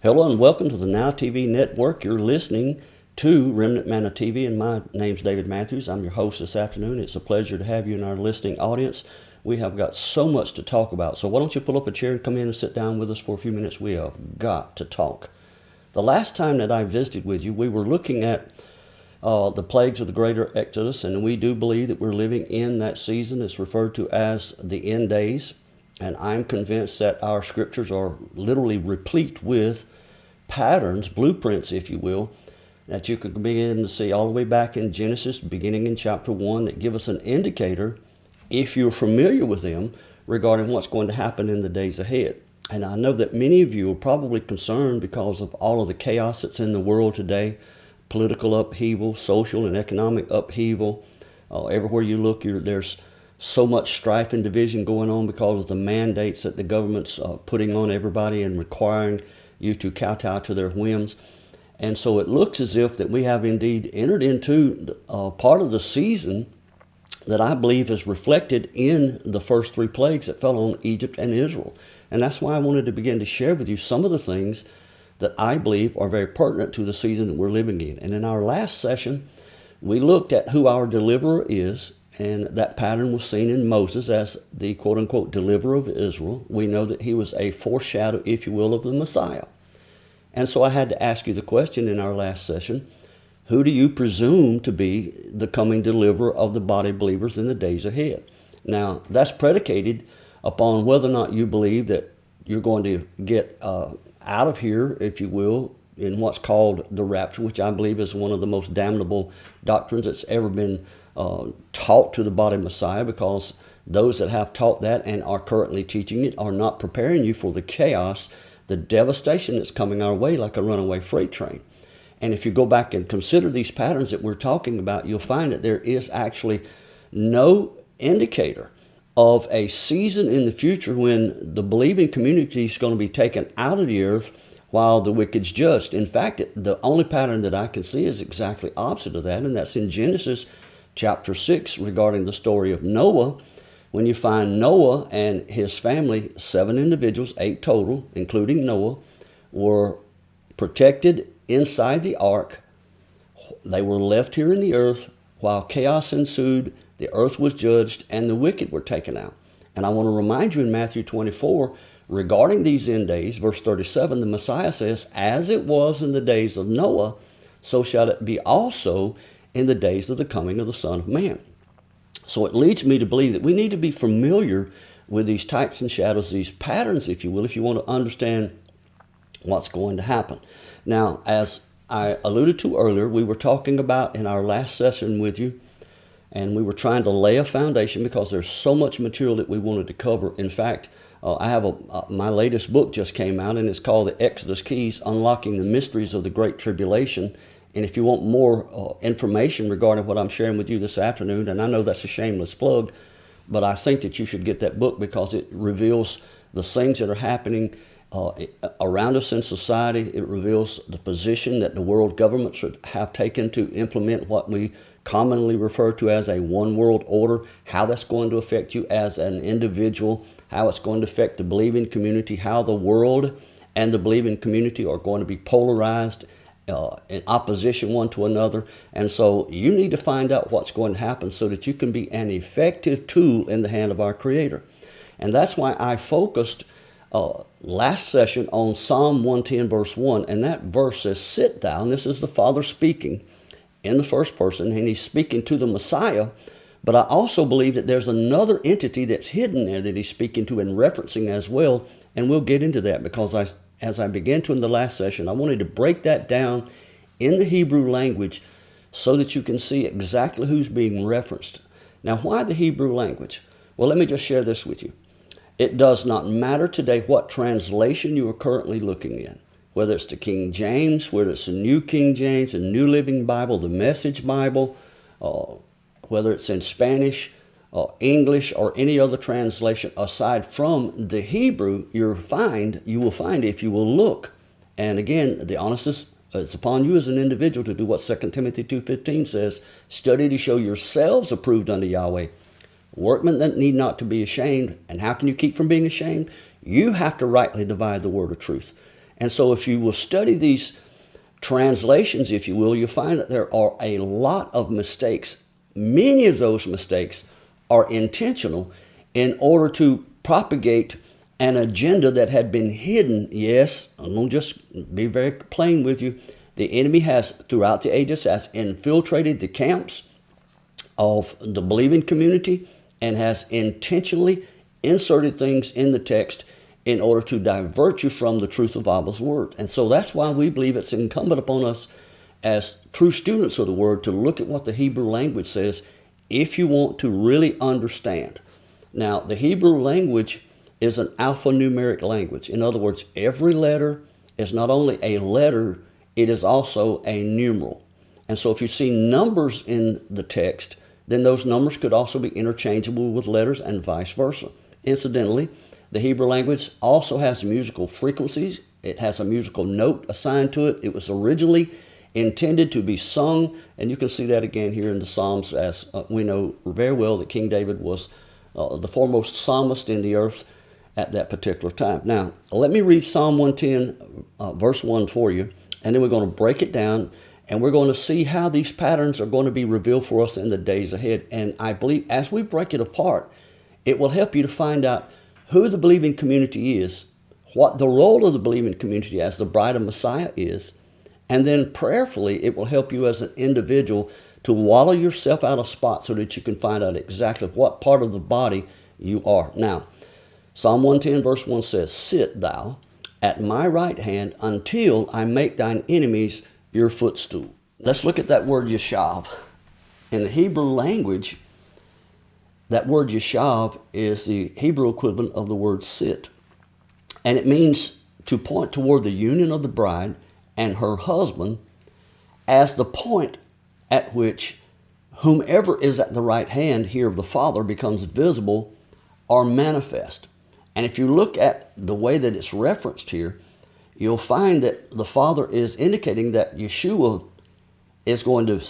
Hello and welcome to the Now TV network. You're listening to Remnant Manna TV, and my name's David Mathews. I'm your host this afternoon. It's a pleasure to have you in our listening audience. We have got so much to talk about, so why don't you pull up a chair and come in and sit down with us for a few minutes. We have got to talk. The last time that I visited with you, we were looking at the plagues of the greater Exodus, and we do believe that we're living in that season. It's referred to as the end days, and I'm convinced that our scriptures are literally replete with patterns, blueprints, if you will, that you could begin to see all the way back in Genesis, beginning in chapter 1, that give us an indicator, if you're familiar with them, regarding what's going to happen in the days ahead. And I know that many of you are probably concerned because of all of the chaos that's in the world today, political upheaval, social and economic upheaval. Everywhere you look, there's so much strife and division going on because of the mandates that the government's putting on everybody and requiring you to kowtow to their whims. And so it looks as if that we have indeed entered into part of the season that I believe is reflected in the first three plagues that fell on Egypt and Israel. And that's why I wanted to begin to share with you some of the things that I believe are very pertinent to the season that we're living in. And in our last session, we looked at who our deliverer is, and that pattern was seen in Moses as the quote-unquote deliverer of Israel. We know that he was a foreshadow, if you will, of the Messiah. And so I had to ask you the question in our last session, who do you presume to be the coming deliverer of the body of believers in the days ahead? Now, that's predicated upon whether or not you believe that you're going to get out of here, if you will, in what's called the rapture, which I believe is one of the most damnable doctrines that's ever been taught to the body of Messiah, because those that have taught that and are currently teaching it are not preparing you for the chaos, the devastation that's coming our way like a runaway freight train. And if you go back and consider these patterns that we're talking about, you'll find that there is actually no indicator of a season in the future when the believing community is going to be taken out of the earth while the wicked's judged. In fact, the only pattern that I can see is exactly opposite of that, and that's in Genesis chapter 6 regarding the story of Noah, when you find Noah and his family, 7 individuals, 8 total, including Noah, were protected inside the ark. They were left here in the earth while chaos ensued, the earth was judged, and the wicked were taken out. And I want to remind you in Matthew 24, regarding these end days, verse 37, the Messiah says, as it was in the days of Noah, so shall it be also in the days of the coming of the Son of Man. So it leads me to believe that we need to be familiar with these types and shadows, these patterns, if you will, if you want to understand what's going to happen. Now, as I alluded to earlier, we were talking about in our last session with you, and we were trying to lay a foundation because there's so much material that we wanted to cover. In fact, I have my latest book just came out, and it's called The Exodus Keys, Unlocking the Mysteries of the Great Tribulation. And if you want more information regarding what I'm sharing with you this afternoon, and I know that's a shameless plug, but I think that you should get that book because it reveals the things that are happening around us in society. It reveals the position that the world government should have taken to implement what we commonly refer to as a one world order, how that's going to affect you as an individual, how it's going to affect the believing community, how the world and the believing community are going to be polarized in opposition one to another. And so you need to find out what's going to happen so that you can be an effective tool in the hand of our Creator. And that's why I focused last session on Psalm 110 verse 1, and that verse says, sit thou, and this is the Father speaking in the first person, and he's speaking to the Messiah. But I also believe that there's another entity that's hidden there that he's speaking to and referencing as well, and we'll get into that because as I began to in the last session, I wanted to break that down in the Hebrew language so that you can see exactly who's being referenced. Now, why the Hebrew language? Well, let me just share this with you. It does not matter today what translation you are currently looking in, whether it's the King James, whether it's the New King James, the New Living Bible, the Message Bible, whether it's in Spanish, English, or any other translation aside from the Hebrew, you will find if you will look. And again, the onus is it's upon you as an individual to do what 2 Timothy 2:15 says, study to show yourselves approved unto Yahweh, workmen that need not to be ashamed. And how can you keep from being ashamed? You have to rightly divide the word of truth. And so if you will study these translations, if you will, you'll find that there are a lot of mistakes. Many of those mistakes are intentional in order to propagate an agenda that had been hidden. Yes, I'm going to just be very plain with you. The enemy has, throughout the ages, has infiltrated the camps of the believing community and has intentionally inserted things in the text in order to divert you from the truth of Abba's word. And so that's why we believe it's incumbent upon us as true students of the word to look at what the Hebrew language says if you want to really understand. Now, the Hebrew language is an alphanumeric language. In other words, every letter is not only a letter, it is also a numeral. And so if you see numbers in the text, then those numbers could also be interchangeable with letters and vice versa. Incidentally, the Hebrew language also has musical frequencies. It has a musical note assigned to it. It was originally intended to be sung, and you can see that again here in the Psalms, as we know very well that King David was the foremost psalmist in the earth at that particular time. Now, let me read Psalm 110, verse 1 for you, and then we're going to break it down, and we're going to see how these patterns are going to be revealed for us in the days ahead. And I believe as we break it apart, it will help you to find out who the believing community is, what the role of the believing community as the bride of Messiah is, and then prayerfully it will help you as an individual to wallow yourself out of spots so that you can find out exactly what part of the body you are. Now, Psalm 110 verse 1 says, "Sit thou at my right hand until I make thine enemies your footstool." Let's look at that word yeshav. In the Hebrew language, that word yeshav is the Hebrew equivalent of the word sit. And it means to point toward the union of the bride and her husband as the point at which whomever is at the right hand here of the Father becomes visible or manifest. And if you look at the way that it's referenced here, you'll find that the Father is indicating that Yeshua is going to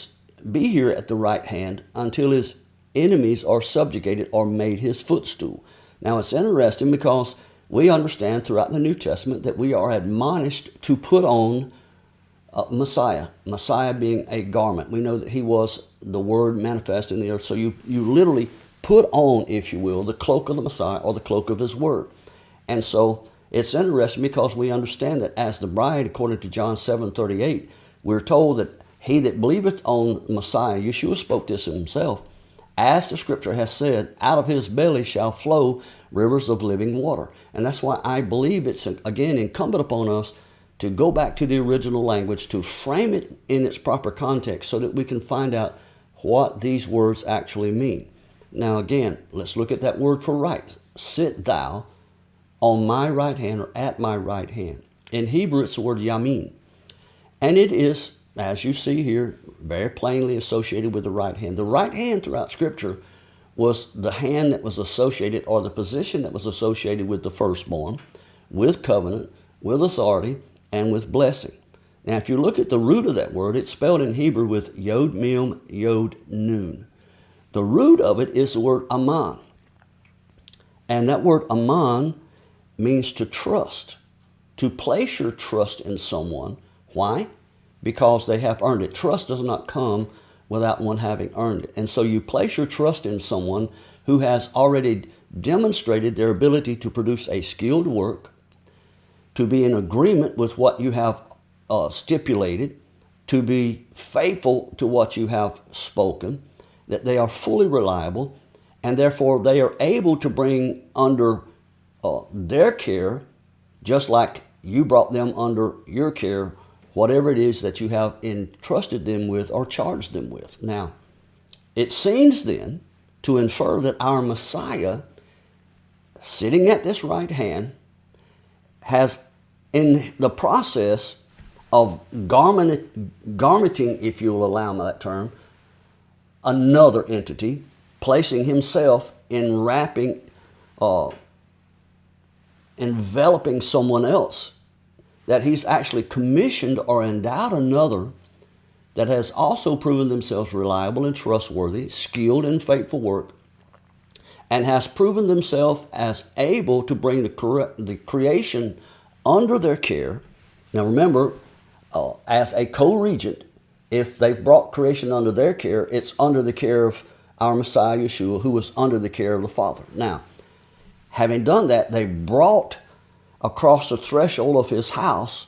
be here at the right hand until his enemies are subjugated or made his footstool. Now, it's interesting because we understand throughout the New Testament that we are admonished to put on Messiah, Messiah being a garment. We know that he was the Word manifest in the earth. So you literally put on, if you will, the cloak of the Messiah or the cloak of his Word. And so it's interesting because we understand that as the bride, according to John 7:38, we're told that he that believeth on Messiah, Yeshua spoke this himself, as the scripture has said, out of his belly shall flow rivers of living water. And that's why I believe it's, again, incumbent upon us to go back to the original language, to frame it in its proper context so that we can find out what these words actually mean. Now, again, let's look at that word for right. Sit thou on my right hand or at my right hand. In Hebrew, it's the word yamin. And it is, as you see here, very plainly associated with the right hand. The right hand throughout Scripture was the hand that was associated, or the position that was associated with the firstborn, with covenant, with authority, and with blessing. Now, if you look at the root of that word, it's spelled in Hebrew with yod mem yod nun. The root of it is the word aman. And that word aman means to trust, to place your trust in someone. Why? Because they have earned it. Trust does not come without one having earned it. And so you place your trust in someone who has already demonstrated their ability to produce a skilled work, to be in agreement with what you have stipulated, to be faithful to what you have spoken, that they are fully reliable, and therefore they are able to bring under their care, just like you brought them under your care, whatever it is that you have entrusted them with or charged them with. Now, it seems then to infer that our Messiah, sitting at this right hand, has, in the process of garmenting, if you'll allow me that term, another entity, placing himself in wrapping, enveloping someone else, that he's actually commissioned or endowed another that has also proven themselves reliable and trustworthy, skilled in faithful work, and has proven themselves as able to bring the creation under their care Now remember, as a co-regent, if they've brought creation under their care, it's under the care of our Messiah Yeshua, who was under the care of the Father. Now, having done that, they brought across the threshold of his house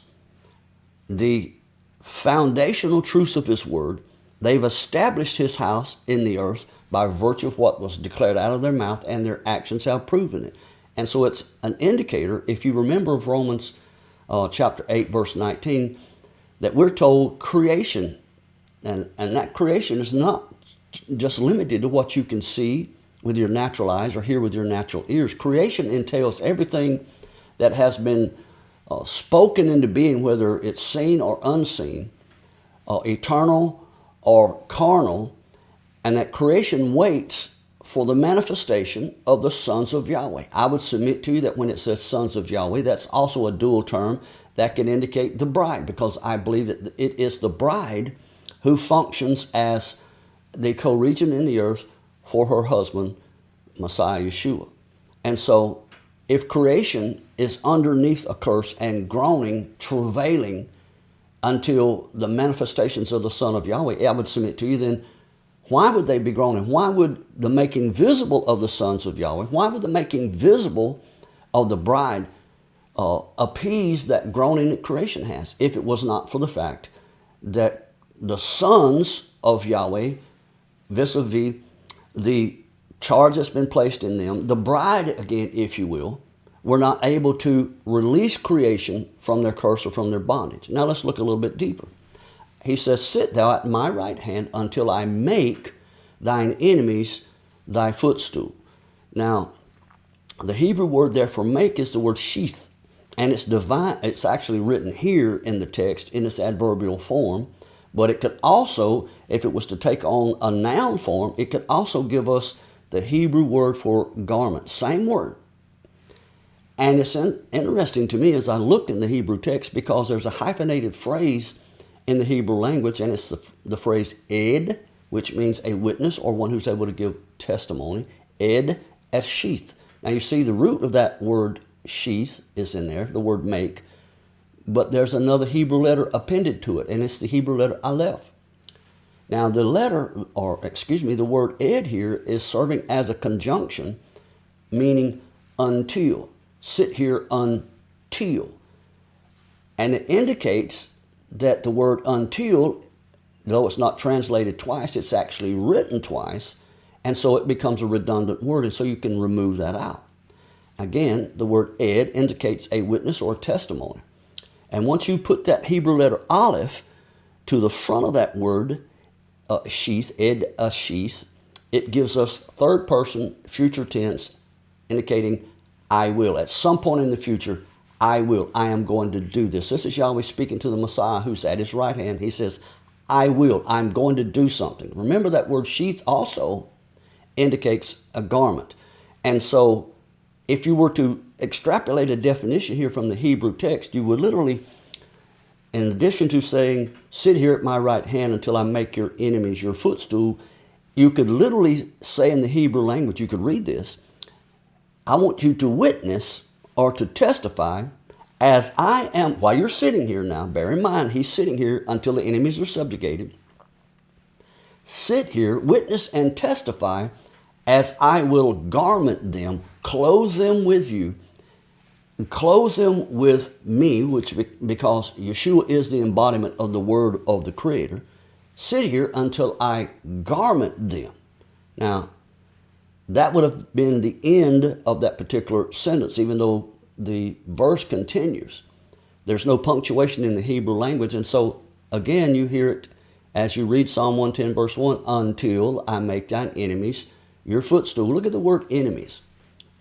the foundational truths of his word. They've established his house in the earth by virtue of what was declared out of their mouth, and their actions have proven it. And so it's an indicator, if you remember of Romans chapter 8, verse 19, that we're told creation, and that creation is not just limited to what you can see with your natural eyes or hear with your natural ears. Creation entails everything that has been spoken into being, whether it's seen or unseen, eternal or carnal, and that creation waits for the manifestation of the sons of Yahweh. I would submit to you that when it says sons of Yahweh, that's also a dual term that can indicate the bride, because I believe that it is the bride who functions as the co-regent in the earth for her husband, Messiah Yeshua. And so if creation is underneath a curse and groaning, travailing until the manifestations of the Son of Yahweh, I would submit to you, then why would they be groaning? Why would the making visible of the sons of Yahweh, why would the making visible of the bride appease that groaning that creation has, if it was not for the fact that the sons of Yahweh, vis-a-vis the charge that's been placed in them, the bride, again, if you will, were not able to release creation from their curse or from their bondage. Now let's look a little bit deeper. He says, sit thou at my right hand until I make thine enemies thy footstool. Now, the Hebrew word there for make is the word sheath, and it's divine. It's actually written here in the text in its adverbial form, but it could also, if it was to take on a noun form, it could also give us the Hebrew word for garment, same word. And it's interesting to me as I looked in the Hebrew text, because there's a hyphenated phrase in the Hebrew language, and it's the phrase ed, which means a witness or one who's able to give testimony. Ed as sheath. Now you see the root of that word sheath is in there, the word make, but there's another Hebrew letter appended to it, and it's the Hebrew letter aleph. Now the word ed here is serving as a conjunction, meaning until. Sit here until. And it indicates that the word until, though it's not translated twice, it's actually written twice, and so it becomes a redundant word, and so you can remove that out. Again, the word ed indicates a witness or testimony. And once you put that Hebrew letter aleph to the front of that word, sheath, ed, a sheath, it gives us third person, future tense, indicating I will. At some point in the future, I will. I am going to do this. This is Yahweh speaking to the Messiah who's at his right hand. He says, I will. I'm going to do something. Remember that word sheath also indicates a garment. And so if you were to extrapolate a definition here from the Hebrew text, you would literally, in addition to saying, sit here at my right hand until I make your enemies your footstool, you could literally say in the Hebrew language, you could read this, I want you to witness or to testify as I am, while you're sitting here now, bear in mind, he's sitting here until the enemies are subjugated. Sit here, witness and testify as I will garment them, clothe them with you, clothe them with me, because Yeshua is the embodiment of the word of the Creator. Sit here until I garment them. Now, that would have been the end of that particular sentence, even though the verse continues. There's no punctuation in the Hebrew language, and so again you hear it as you read Psalm 110 verse 1, until I make thine enemies your footstool. Look at the word enemies.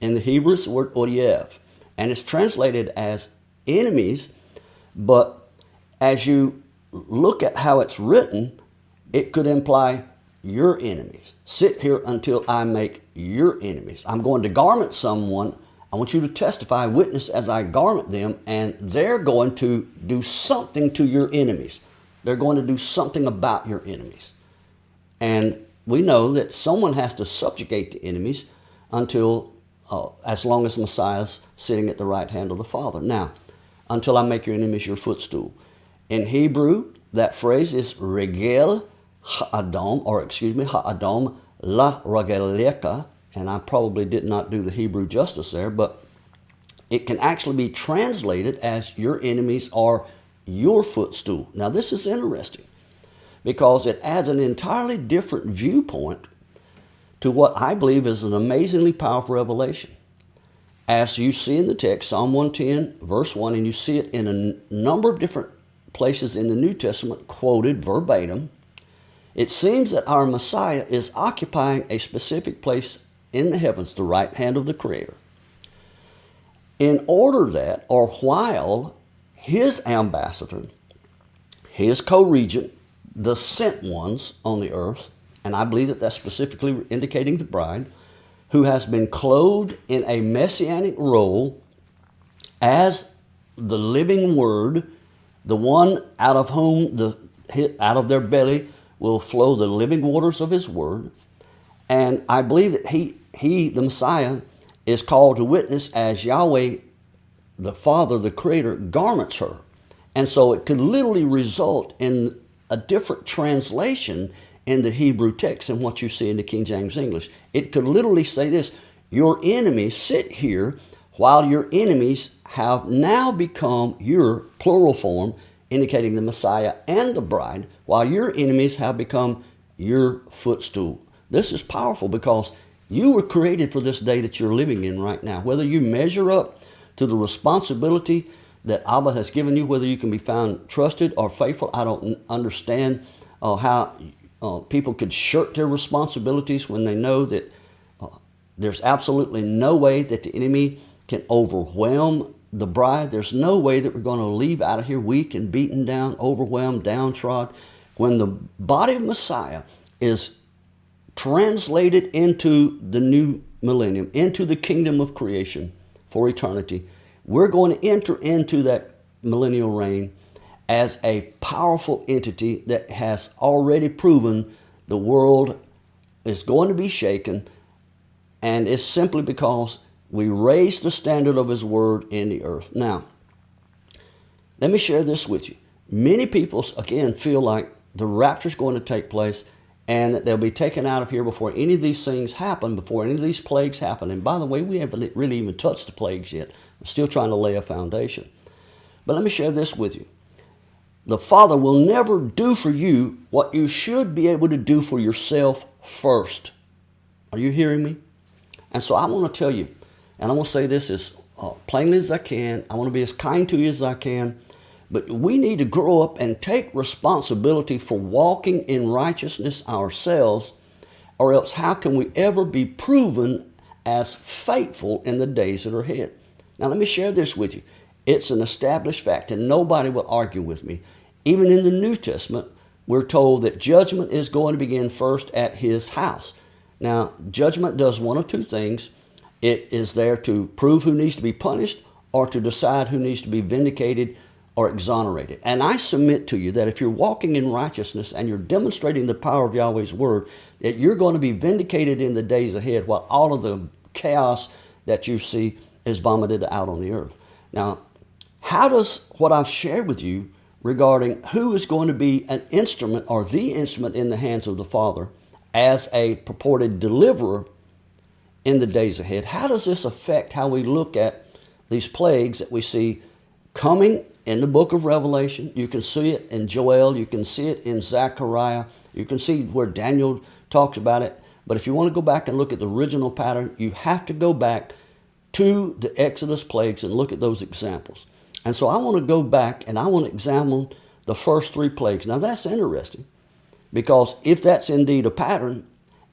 In the Hebrew it's the word oyev, and it's translated as enemies, but as you look at how it's written, it could imply your enemies. Sit here until I make your enemies. I'm going to garment someone. I want you to testify, witness as I garment them, and they're going to do something to your enemies. They're going to do something about your enemies. And we know that someone has to subjugate the enemies until, as long as Messiah's sitting at the right hand of the Father. Now, until I make your enemies your footstool. In Hebrew, that phrase is regel ha'adam, ha'adam la rageleka, and I probably did not do the Hebrew justice there, but it can actually be translated as your enemies are your footstool. Now this is interesting because it adds an entirely different viewpoint to what I believe is an amazingly powerful revelation. As you see in the text, Psalm 110, verse 1, and you see it in a number of different places in the New Testament quoted verbatim, it seems that our Messiah is occupying a specific place in the heavens, the right hand of the Creator, in order that, or while his ambassador, his co-regent, the sent ones on the earth, and I believe that that's specifically indicating the bride, who has been clothed in a messianic role as the living word, the one out of whom out of their belly will flow the living waters of his word. And I believe that he, the Messiah, is called to witness as Yahweh, the Father, the Creator, garments her. And so it could literally result in a different translation in the Hebrew text than what you see in the King James English. It could literally say this: your enemies sit here while your enemies have now become your, plural form, indicating the Messiah and the bride, while your enemies have become your footstool. This is powerful because you were created for this day that you're living in right now. Whether you measure up to the responsibility that Abba has given you, whether you can be found trusted or faithful, I don't understand how people could shirk their responsibilities when they know that there's absolutely no way that the enemy can overwhelm the bride. There's no way that we're going to leave out of here weak and beaten down, overwhelmed, downtrodden. When the body of Messiah is translated into the new millennium, into the kingdom of creation for eternity, we're going to enter into that millennial reign as a powerful entity that has already proven the world is going to be shaken, and it's simply because we raised the standard of his word in the earth. Now, let me share this with you. Many people, again, feel like the rapture is going to take place and that they'll be taken out of here before any of these things happen, before any of these plagues happen. And by the way, we haven't really even touched the plagues yet. I'm still trying to lay a foundation. But let me share this with you. The Father will never do for you what you should be able to do for yourself first. Are you hearing me? And so I want to tell you, and I want to say this as plainly as I can. I want to be as kind to you as I can. But we need to grow up and take responsibility for walking in righteousness ourselves, or else how can we ever be proven as faithful in the days that are ahead? Now let me share this with you. It's an established fact, and nobody will argue with me. Even in the New Testament, we're told that judgment is going to begin first at his house. Now, judgment does one of two things. It is there to prove who needs to be punished or to decide who needs to be vindicated or exonerated. And I submit to you that if you're walking in righteousness and you're demonstrating the power of Yahweh's word, that you're going to be vindicated in the days ahead while all of the chaos that you see is vomited out on the earth. Now, how does what I've shared with you regarding who is going to be an instrument or the instrument in the hands of the Father as a purported deliverer in the days ahead, how does this affect how we look at these plagues that we see coming in the book of Revelation? You can see it in Joel. You can see it in Zechariah. You can see where Daniel talks about it. But if you want to go back and look at the original pattern, you have to go back to the Exodus plagues and look at those examples. And so I want to go back and I want to examine the first three plagues. Now that's interesting because if that's indeed a pattern,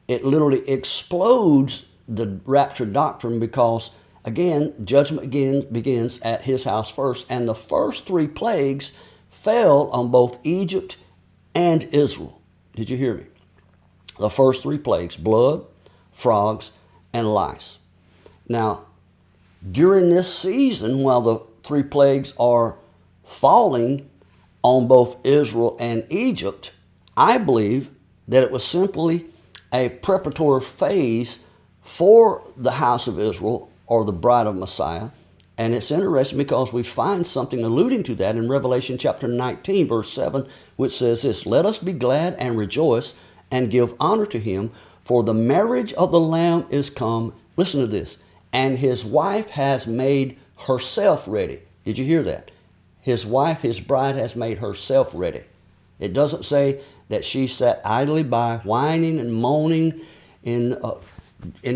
it literally explodes the rapture doctrine because, again, judgment begins at his house first. And the first three plagues fell on both Egypt and Israel. Did you hear me? The first three plagues: blood, frogs, and lice. Now, during this season, while the three plagues are falling on both Israel and Egypt, I believe that it was simply a preparatory phase for the house of Israel, or the bride of Messiah, And it's interesting because we find something alluding to that in Revelation chapter 19, verse 7, which says this, "Let us be glad and rejoice and give honor to him, for the marriage of the Lamb is come." Listen to this. "And his wife has made herself ready." Did you hear that? His wife, his bride, has made herself ready. It doesn't say that she sat idly by, whining and moaning in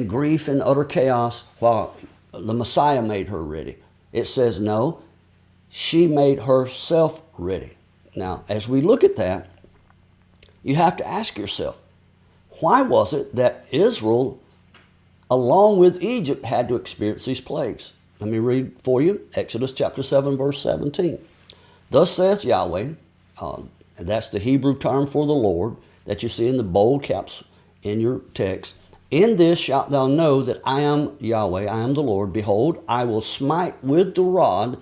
grief and utter chaos while the Messiah made her ready. It says, no, she made herself ready. Now, as we look at that, you have to ask yourself, why was it that Israel, along with Egypt, had to experience these plagues? Let me read for you Exodus chapter 7, verse 17. "Thus says Yahweh," that's the Hebrew term for the Lord that you see in the bold caps in your text, "In this shalt thou know that I am Yahweh, I am the Lord. Behold, I will smite with the rod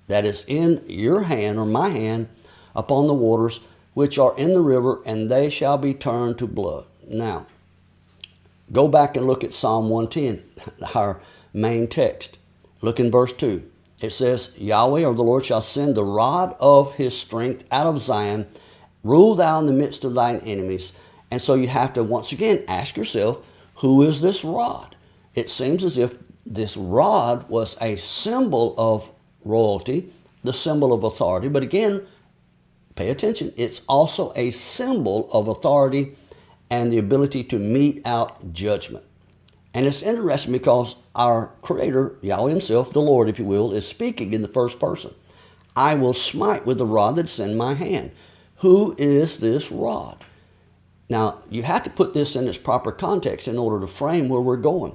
that is in your hand," or my hand, "upon the waters which are in the river, and they shall be turned to blood." Now, go back and look at Psalm 110, our main text. Look in verse 2. It says, "Yahweh, or the Lord, shall send the rod of his strength out of Zion. Rule thou in the midst of thine enemies." And so you have to once again ask yourself, who is this rod? It seems as if this rod was a symbol of royalty, the symbol of authority. But again, pay attention, it's also a symbol of authority and the ability to mete out judgment. And it's interesting because our Creator, Yahweh himself, the Lord, if you will, is speaking in the first person. "I will smite with the rod that's in my hand." Who is this rod? Now, you have to put this in its proper context in order to frame where we're going.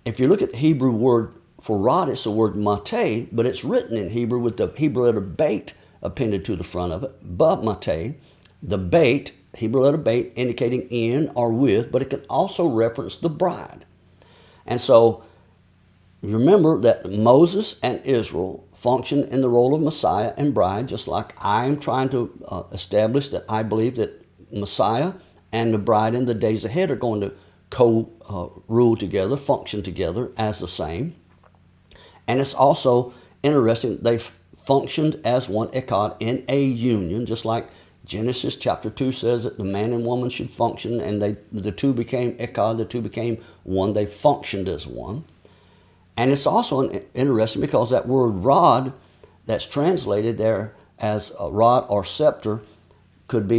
If you look at the Hebrew word for rod, it's the word mate, but it's written in Hebrew with the Hebrew letter bait appended to the front of it. But mate, the bait, Hebrew letter bait, indicating in or with, but it can also reference the bride. And so, remember that Moses and Israel function in the role of Messiah and bride, just like I am trying to establish that I believe that Messiah and the bride in the days ahead are going to co-rule together, function together as the same. And it's also interesting, they functioned as one echad in a union, just like Genesis chapter 2 says that the man and woman should function, and the two became echad, the two became one. They functioned as one. And it's also interesting because that word rod that's translated there as a rod or scepter could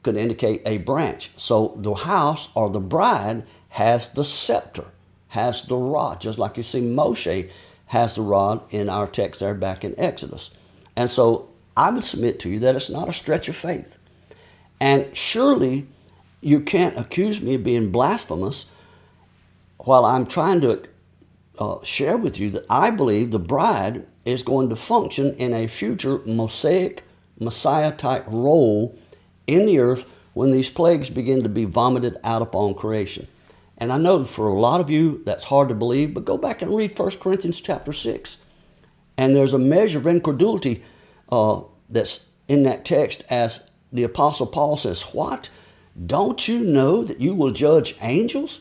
indicate a branch. So the house or the bride has the scepter, has the rod, just like you see Moshe has the rod in our text there back in Exodus. And so I would submit to you that it's not a stretch of faith. And surely you can't accuse me of being blasphemous while I'm trying to share with you that I believe the bride is going to function in a future Mosaic Messiah-type role in the earth when these plagues begin to be vomited out upon creation. And I know for a lot of you that's hard to believe, but go back and read 1 Corinthians chapter 6. And there's a measure of incredulity that's in that text as the Apostle Paul says, "What? Don't you know that you will judge angels?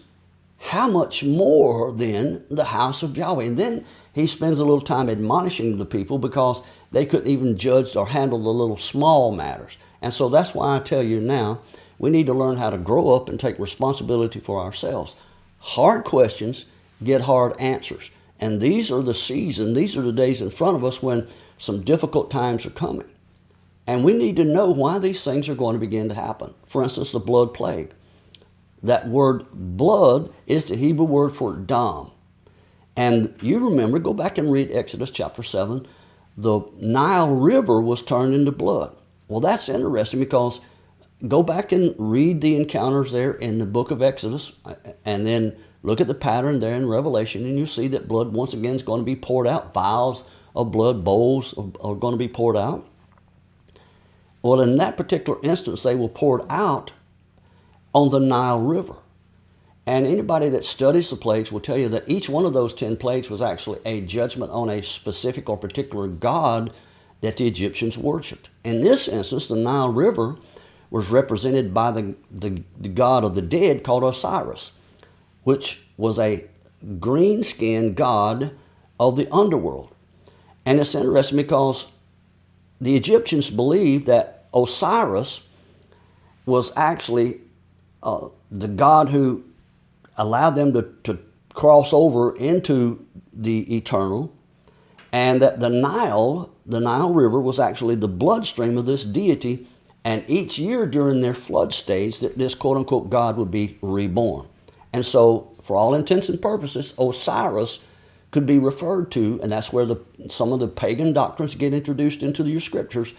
How much more then the house of Yahweh?" And then he spends a little time admonishing the people because they couldn't even judge or handle the little small matters. And so that's why I tell you now, we need to learn how to grow up and take responsibility for ourselves. Hard questions get hard answers. And these are the season, these are the days in front of us when some difficult times are coming. And we need to know why these things are going to begin to happen. For instance, the blood plague. That word blood is the Hebrew word for dam. And you remember, go back and read Exodus chapter 7, the Nile River was turned into blood. Well, that's interesting because go back and read the encounters there in the book of Exodus and then look at the pattern there in Revelation, and you see that blood once again is going to be poured out. Vials of blood, bowls are going to be poured out. Well, in that particular instance, they were poured out on the Nile River. And anybody that studies the plagues will tell you that each one of those 10 plagues was actually a judgment on a specific or particular god that the Egyptians worshipped. In this instance, the Nile River was represented by the god of the dead called Osiris, which was a green-skinned god of the underworld. And it's interesting because the Egyptians believed that Osiris was actually the god who allowed them to cross over into the eternal, and that the Nile River was actually the bloodstream of this deity, and each year during their flood stage that this quote-unquote God would be reborn. And so, for all intents and purposes, Osiris could be referred to, and that's where some of the pagan doctrines get introduced into your scriptures.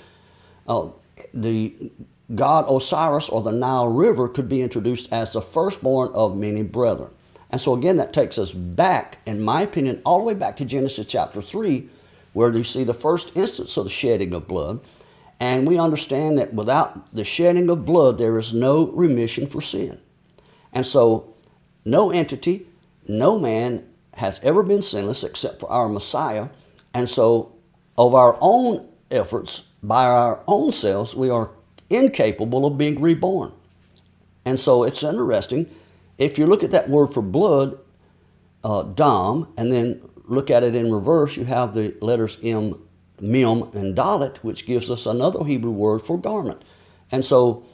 The god Osiris, or the Nile River, could be introduced as the firstborn of many brethren. And so again, that takes us back, in my opinion, all the way back to Genesis chapter 3, where you see the first instance of the shedding of blood. And we understand that without the shedding of blood, there is no remission for sin. And so no entity, no man has ever been sinless except for our Messiah. And so of our own efforts, by our own selves, we are incapable of being reborn. And so it's interesting. If you look at that word for blood, dam, and then look at it in reverse, you have the letters M, Mem, and Dalet, which gives us another Hebrew word for garment. And so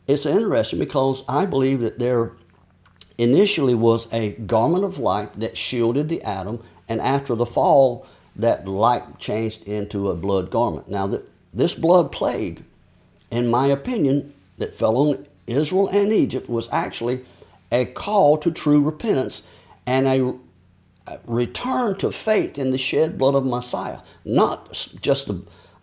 it's interesting because I believe that there initially was a garment of light that shielded the Adam, and after the fall, that light changed into a blood garment. Now, this blood plague, in my opinion, that fell on Israel and Egypt was actually a call to true repentance and a return to faith in the shed blood of Messiah, not just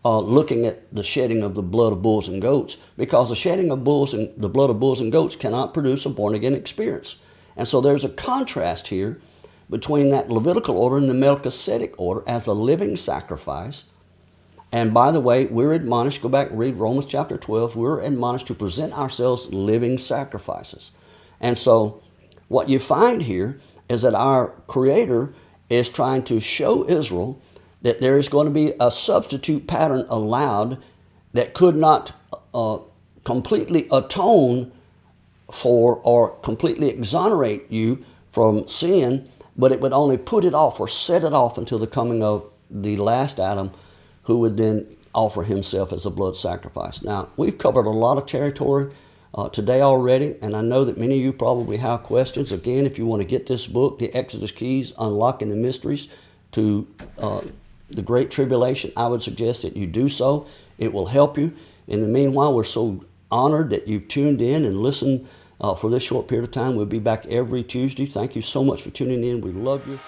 looking at the shedding of the blood of bulls and goats, because the shedding of the blood of bulls and goats cannot produce a born-again experience. And so there's a contrast here between that Levitical order and the Melchizedek order as a living sacrifice. And by the way, we're admonished, go back and read Romans chapter 12, we're admonished to present ourselves living sacrifices. And so what you find here is that our Creator is trying to show Israel that there is going to be a substitute pattern allowed that could not completely atone for or completely exonerate you from sin, but it would only put it off or set it off until the coming of the last Adam, who would then offer himself as a blood sacrifice. Now, we've covered a lot of territory today already, and I know that many of you probably have questions. Again, if you want to get this book, The Exodus Keys, Unlocking the Mysteries to the Great Tribulation, I would suggest that you do so. It will help you. In the meanwhile, we're so honored that you've tuned in and listened for this short period of time. We'll be back every Tuesday. Thank you so much for tuning in. We love you.